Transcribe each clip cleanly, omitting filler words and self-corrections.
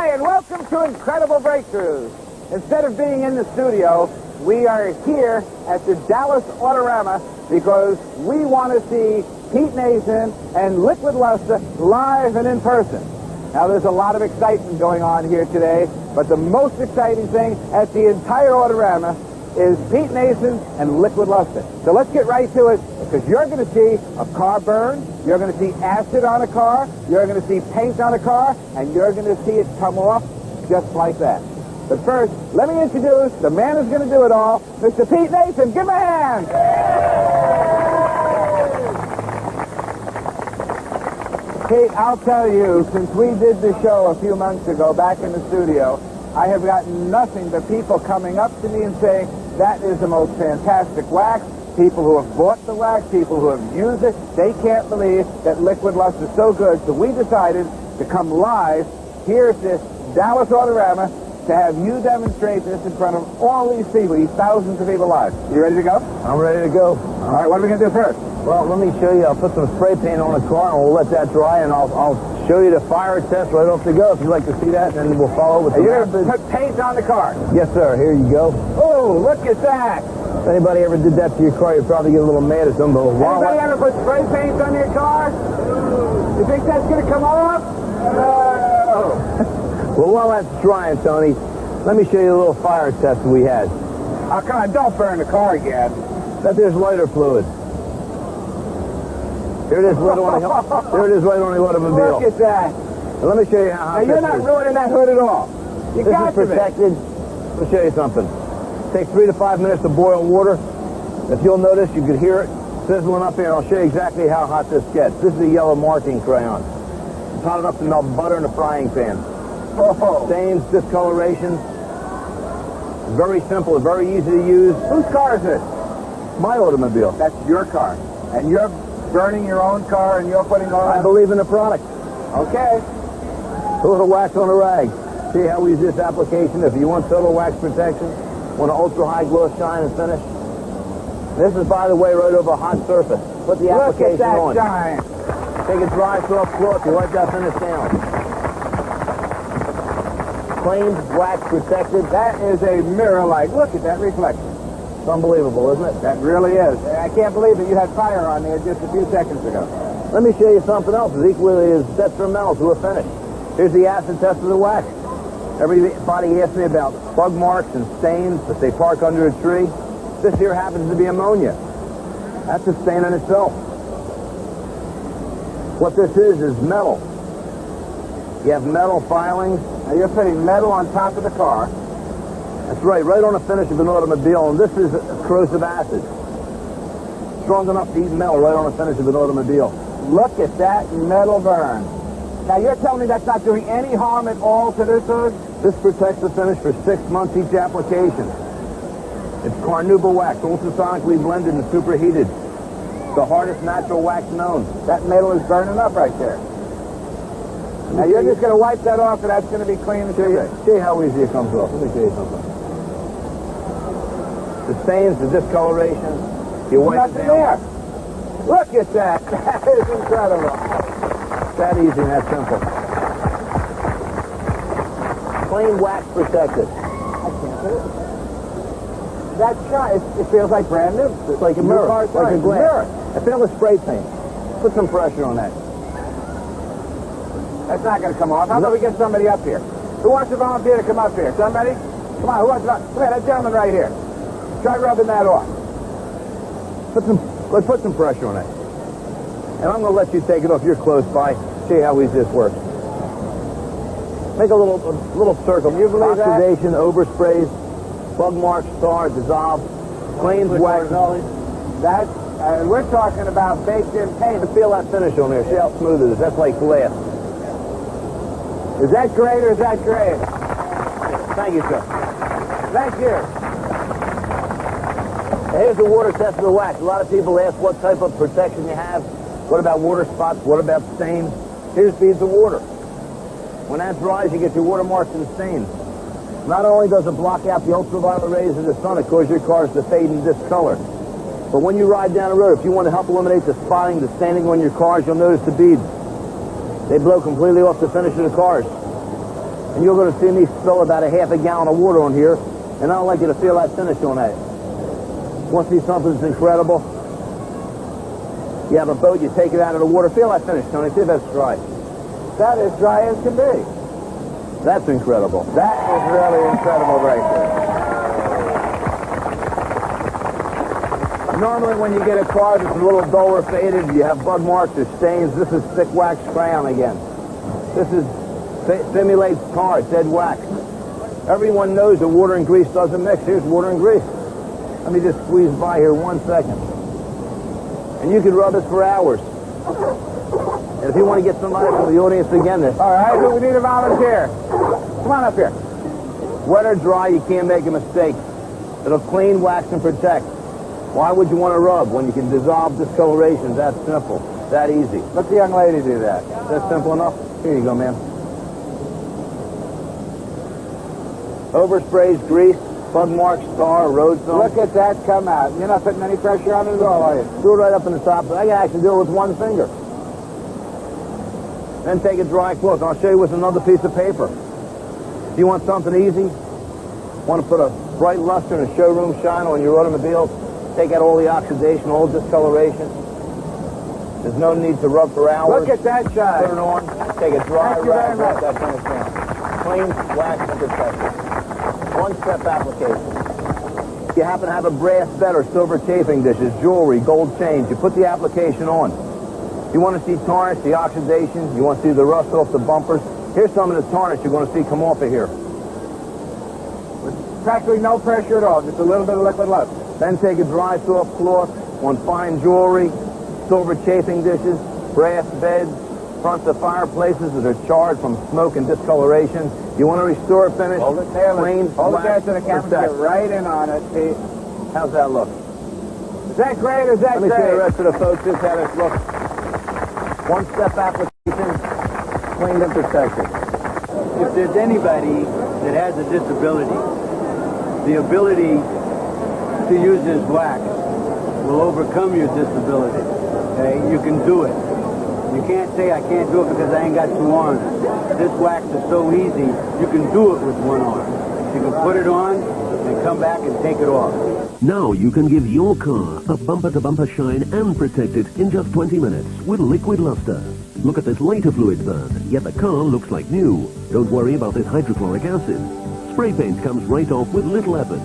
Hi, and welcome to Incredible Breakthroughs. Instead of being in the studio, we are here at the Dallas Autorama because we want to see Pete Nason and Liquid Lustre live and in person. Now, there's a lot of excitement going on here today, but the most exciting thing at the entire Autorama is Pete Nason and Liquid Lustre. So let's get right to it, because you're going to see a car burn, you're going to see acid on a car, you're going to see paint on a car, and you're going to see it come off just like that. But first, let me introduce the man who's going to do it all, Mr. Pete Nason. Give him a hand! Pete, I'll tell you, since we did the show a few months ago back in the studio, I have gotten nothing but people coming up to me and saying, that is the most fantastic wax. People who have bought the wax, people who have used it, they can't believe that Liquid Lustre is so good. So we decided to come live here at this Dallas Autorama to have you demonstrate this in front of all these people, these thousands of people live. You ready to go? I'm ready to go. All right, what are we going to do first? Well, let me show you. I'll put some spray paint on the car, and we'll let that dry, and I'll show you the fire test right off the go. If you'd like to see that, and we'll follow with the You're going to put paint on the car? Yes, sir. Here you go. Oh, look at that. If anybody ever did that to your car, you'd probably get a little mad at them. But anybody ever put spray paint on your car? You think that's going to come off? No. Well, while that's drying, Tony, let me show you a little fire test we had. Oh, come on, don't burn the car again. That there's lighter fluid. Here it is right on the there it is right on the automobile. Look at that. Now, let me show you how now, you're not ruining that hood at all. You this got is protected. Let me show you something. It takes 3 to 5 minutes to boil water. If you'll notice, you could hear it sizzling up here. I'll show you exactly how hot this gets. This is a yellow marking crayon. It's hot enough to melt butter in a frying pan. Oh. Stains, discoloration. Very simple, very easy to use. Whose car is this? My automobile. That's your car. And you're burning your own car and you're putting on... I believe in the product. Okay. A little wax on a rag. See how we use this application if you want total wax protection, want an ultra-high gloss shine and finish. This is, by the way, right over a hot surface. Put the application on. Look at that shine. Take a dry, soft cloth, you wipe that finish down. Clean, wax protected. That is a mirror-like. Look at that reflection. It's unbelievable, isn't it? That really is. I can't believe that you had fire on there just a few seconds ago. Let me show you something else that's equally as detrimental to a finish. Here's the acid test of the wax. Everybody asks me about bug marks and stains if they park under a tree. This here happens to be ammonia. That's a stain in itself. What this is metal. You have metal filings. Now you're putting metal on top of the car. That's right on the finish of an automobile, and this is corrosive acid. Strong enough to eat metal right on the finish of an automobile. Look at that metal burn. Now you're telling me that's not doing any harm at all to this hood? This protects the finish for 6 months each application. It's carnauba wax, ultrasonically blended and superheated. The hardest natural wax known. That metal is burning up right there. Now you're just going to wipe that off and that's going to be clean and see how easy it comes off. Let me show you something. The stains, the discoloration, you wipe it down. There. Look at that. That is incredible. That easy and that simple. Plain wax protected. I can't do it. That shine, it feels like brand new. It's like a mirror, like a glass. I feel the spray paint. Put some pressure on that. That's not going to come off. How about we get somebody up here? Who wants to volunteer to come up here? Somebody? Come on, who wants to come here, that gentleman right here. Try rubbing that off. Let's put some pressure on it. And I'm going to let you take it off. You're close by. See how easy this works. Make a little circle. Can you believe that? Oxidation, oversprays, bug marks, stars, dissolve, cleans, wax. That's, we're talking about baked-in paint. Feel that finish on there. See how smooth it is. That's like glass. Is that great or is that great? Thank you, sir. Thank you. Here's the water test of the wax. A lot of people ask what type of protection you have. What about water spots? What about stains? Here's beads of water. When that dries, you get your water marks and stains. Not only does it block out the ultraviolet rays of the sun, it causes your cars to fade and discolor. But when you ride down the road, if you want to help eliminate the spotting, the staining on your cars, you'll notice the beads. They blow completely off the finish of the cars. And you're going to see me spill about a half a gallon of water on here, and I'd like you to feel that finish on that. Want to see something that's incredible? You have a boat, you take it out of the water. Feel that finish, Tony. See if that's dry. That is dry as can be. That's incredible. That is really incredible breakthrough. Normally when you get a car that's a little dull or faded, you have bug marks or stains. This is thick wax crayon again. This is simulates tar, dead wax. Everyone knows that water and grease doesn't mix. Here's water and grease. Let me just squeeze by here 1 second. And you can rub this for hours. And if you want to get somebody from the audience again, All right, we need a volunteer. Come on up here. wet or dry, you can't make a mistake. It'll clean, wax, and protect. Why would you want to rub when you can dissolve discoloration? That simple. That easy. Let the young lady do that. That's simple enough. Here you go, ma'am. Oversprays, grease, bug marks, tar, road film. Look at that come out. You're not putting any pressure on it at all, are you? Do it right up in the top. I can actually do it with one finger. Then take a dry cloth. I'll show you with another piece of paper. If you want something easy, want to put a bright luster and a showroom shine on your automobile, take out all the oxidation, all discoloration. There's no need to rub for hours. Look at that shine. Put it on, take a dry Thank you very rag, much. wrap that finish down. Clean, wax, and protected. One-step application. If you happen to have a brass bed or silver chafing dishes, jewelry, gold chains, you put the application on. You want to see tarnish, the oxidation, you want to see the rust off the bumpers. Here's some of the tarnish you're going to see come off of here. With practically no pressure at all, just a little bit of liquid lustre. Then take a dry, soft cloth on fine jewelry, silver chafing dishes, brass beds, fronts of fireplaces that are charred from smoke and discoloration. You want to restore finish, Hold it there. clean, Hold it there wax, so the camera can protect. get right in on it, Pete. How's that look? Is that great or is that Let me show great? the rest of the folks just how this looks. One-step application, cleaned and protected. If there's anybody that has a disability, the ability to use this wax will overcome your disability. Okay? You can do it. You can't say I can't do it because I ain't got two arms. This wax is so easy, you can do it with one arm. You can put it on and come back and take it off. Now you can give your car a bumper-to-bumper shine and protect it in just 20 minutes with Liquid Lustre. Look at this lighter fluid burn, yet the car looks like new. Don't worry about this hydrochloric acid. Spray paint comes right off with little effort.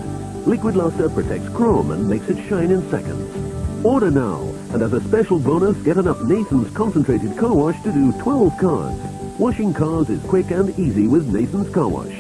Liquid Lustre protects chrome and makes it shine in seconds. Order now, and as a special bonus, get enough Nathan's concentrated car wash to do 12 cars. Washing cars is quick and easy with Nathan's Car Wash.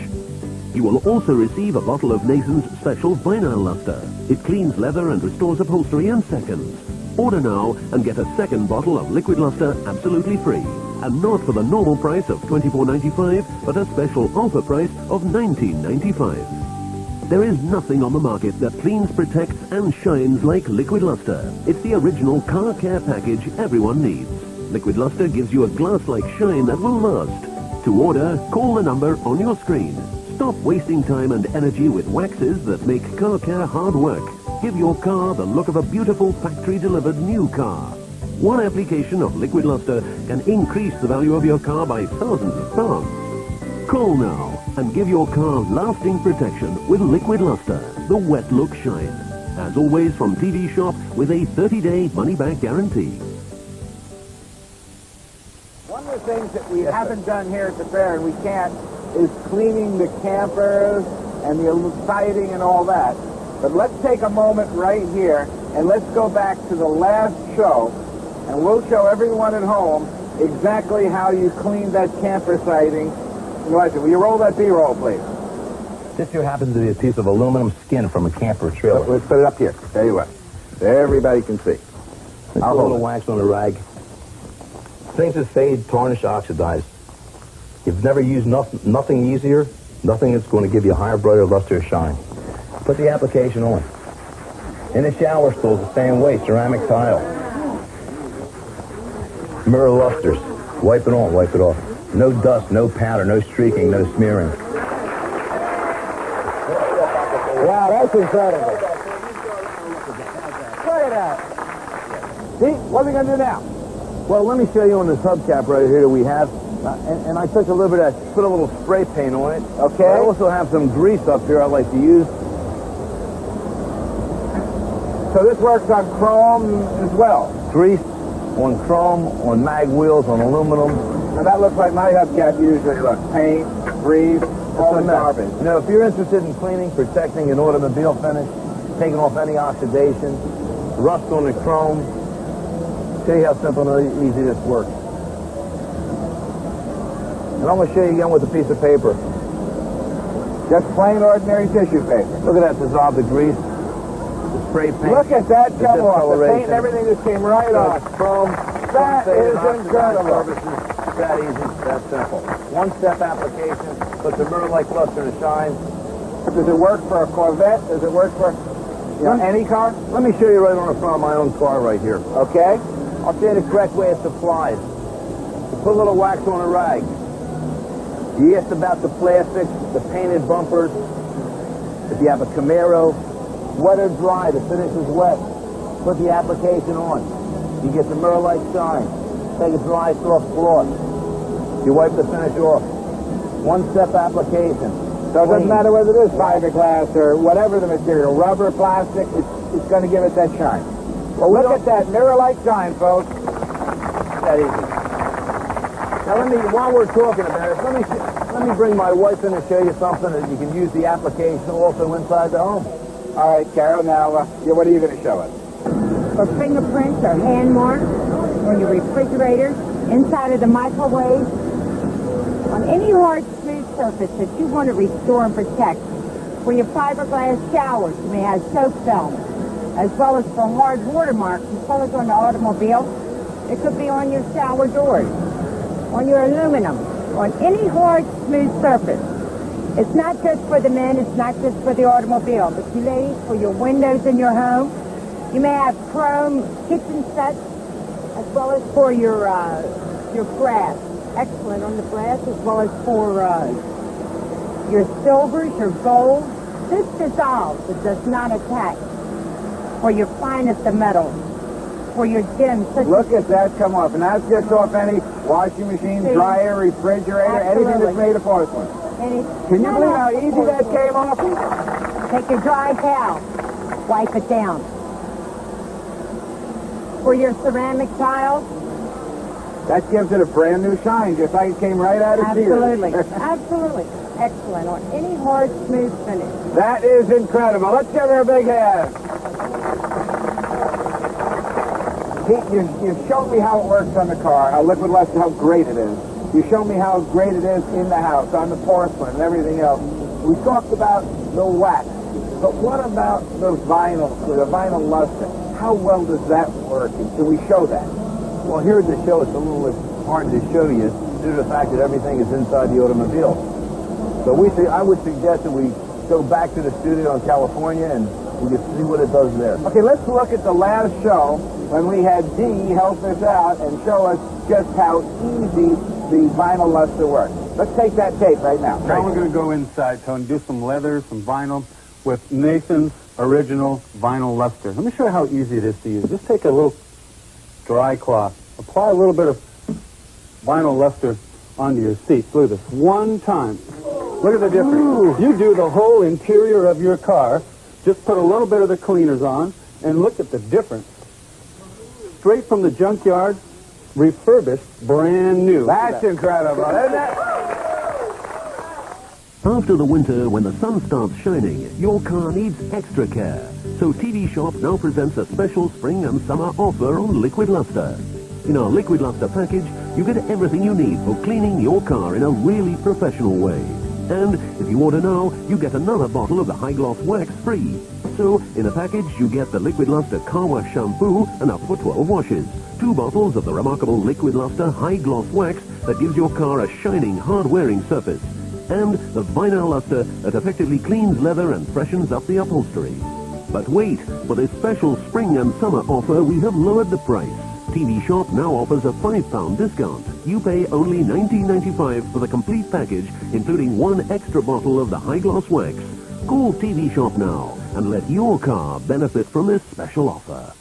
You will also receive a bottle of Nathan's special vinyl luster. It cleans leather and restores upholstery in seconds. Order now and get a second bottle of Liquid Lustre absolutely free. And not for the normal price of $24.95, but a special offer price of $19.95. There is nothing on the market that cleans, protects, and shines like Liquid Lustre. It's the original car care package everyone needs. Liquid Lustre gives you a glass-like shine that will last. To order, call the number on your screen. Stop wasting time and energy with waxes that make car care hard work. Give your car the look of a beautiful factory-delivered new car. One application of Liquid Lustre can increase the value of your car by thousands of pounds. Call now and give your car lasting protection with Liquid Lustre, the wet look shine. As always from TV Shop with a 30-day money-back guarantee. One of the things that we haven't done here at the fair, and we can't, is cleaning the campers and the siding and all that. But let's take a moment right here, and let's go back to the last show, and we'll show everyone at home exactly how you clean that camper siding. Will you roll that B-roll, please? This here happens to be a piece of aluminum skin from a camper trailer. Let's put it up here. There you are. Everybody can see. I'll hold a wax on a rag. Things that fade, tarnish, oxidize. You've never used nothing easier, nothing that's going to give you a higher, brighter luster shine. Put the application on. In the shower stools, the same way, ceramic tile. Mirror lusters. Wipe it on, wipe it off. No dust, no powder, no streaking, no smearing. Wow, that's incredible. Look at that. Pete, what are we going to do now? Well, let me show you on this hubcap right here that we have. And I took a little bit of, put a little spray paint on it. Okay. I also have some grease up here I like to use. So this works on chrome as well. Grease on chrome, on mag wheels, on aluminum. Now that looks like my hubcap usually looks. Paint, grease, all the garbage. You know, if you're interested in cleaning, protecting an automobile finish, taking off any oxidation, rust on the chrome, show you how simple and easy this works. And I'm going to show you again with a piece of paper. Just plain ordinary tissue paper. Look at that dissolve the grease, the spray paint. Look at that the come off. The paint discoloration. and everything just came right off. Chrome. That is incredible. It's that easy, that simple. One-step application, put the mirror-like luster to shine. Does it work for a Corvette? Does it work for any car? Let me show you right on the front of my own car right here. Okay. I'll show you the correct way it's applied. You put a little wax on a rag. You asked about the plastics, the painted bumpers. If you have a Camaro, wet or dry, the finish is wet. Put the application on. You get the mirror-like shine. Take a dry, soft cloth. You wipe the finish off. One-step application. So it doesn't matter whether it is fiberglass or whatever the material, rubber, plastic, it's going to give it that shine. Well, look at that mirror-like shine, folks. That easy. Now while we're talking about it, let me bring my wife in and show you something that you can use the application also inside the home. All right, Carol, now, what are you going to show us? For fingerprints or hand marks on your refrigerator, inside of the microwave, on any hard, smooth surface that you want to restore and protect. For your fiberglass showers, you may have soap film, as well as for hard watermarks, as well as on the automobile. It could be on your shower doors, on your aluminum, on any hard, smooth surface. It's not just for the men, it's not just for the automobile, but you ladies, for your windows in your home. You may have chrome kitchen sets, as well as for your brass. Excellent on the brass, as well as for your silvers, your gold. This dissolves, it does not attach. For your finest of metals, for your gems. Look at that come off, and that gets off any washing machine, dryer, refrigerator, anything that's made of porcelain. Can you believe how easy that came off? Take your dry towel, wipe it down. For your ceramic tiles. That gives it a brand new shine, just like it came right out of here. Absolutely, absolutely. Excellent on any hard, smooth finish. That is incredible. Let's give her a big hand. Pete, you showed me how it works on the car, how Liquid Lustre, how great it is. You showed me how great it is in the house, on the porcelain and everything else. We talked about the wax, but what about the vinyl luster? How well does that work? Can we show that? Well, here at the show, it's a little hard to show you due to the fact that everything is inside the automobile. So I would suggest that we go back to the studio in California and we can see what it does there. Okay, let's look at the last show when we had Dee help us out and show us just how easy the vinyl luster works. Let's take that tape right now. Now we're going to go inside, Tony, do some leather, some vinyl with Nathan's original vinyl luster. Let me show you how easy it is to use. Just take a little dry cloth, apply a little bit of vinyl luster onto your seat. Look at this. One time. Look at the difference. Ooh. You do the whole interior of your car, just put a little bit of the cleaners on, and look at the difference. Straight from the junkyard, refurbished, brand new. That's incredible, isn't it? After the winter, when the sun starts shining, your car needs extra care. So TV Shop now presents a special spring and summer offer on Liquid Lustre. In our Liquid Lustre package, you get everything you need for cleaning your car in a really professional way. And if you order now, you get another bottle of the high gloss wax free. So in the package, you get the Liquid Lustre car wash shampoo, enough for 12 washes. 2 bottles of the remarkable Liquid Lustre high gloss wax that gives your car a shining, hard-wearing surface. And the vinyl luster that effectively cleans leather and freshens up the upholstery. But wait, for this special spring and summer offer, we have lowered the price. TV Shop now offers a £5 discount. You pay only $19.95 for the complete package, including 1 extra bottle of the high gloss wax. Call TV Shop now and let your car benefit from this special offer.